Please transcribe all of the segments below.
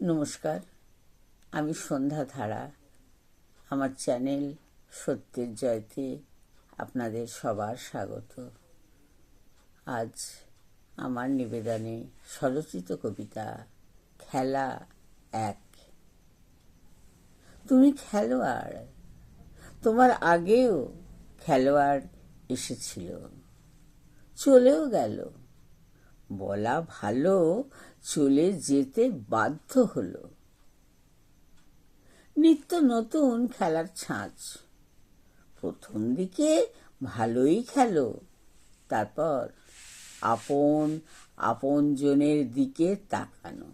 নমস্কার, আমি সন্ধ্যা ধারা। আমার চ্যানেল সত্যের জয়তে আপনাদের সবার স্বাগত। আজ আমার নিবেদনে স্বরচিত কবিতা খেলা এক। তুমি খেলোয়াড়, তোমার আগেও খেলোয়াড় এসেছিল, চলেও গেল। বলা ভালো, চলে যেতে বাধ্য হলো। নিত্য নতুন খেলার ছাঁচ। প্রথম দিকে ভালোই খেলো, তারপর আপন আপনজনের দিকে তাকানো।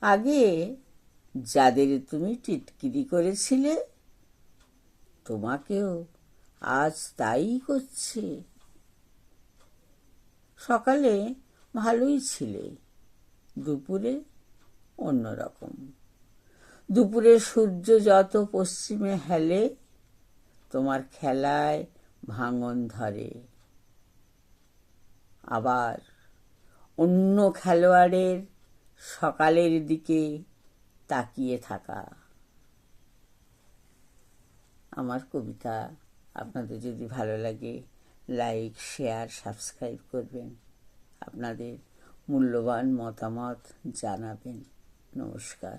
আগে যাদের তুমি টিটকিরি করেছিলে, তোমাকেও আজ তাই করছে। সকালে ভালোই ছিলে, দুপুরে অন্যরকম। দুপুরে সূর্য যত পশ্চিমে হেলে, তোমার খেলায় ভাঙন ধরে। আবার অন্য খেলোয়াড়ের সকালের দিকে তাকিয়ে থাকা। আমার কবিতা আপনাদের যদি ভালো লাগে, লাইক, শেয়ার, সাবস্ক্রাইব করবেন। আপনাদের মূল্যবান মতামত জানাবেন। নমস্কার।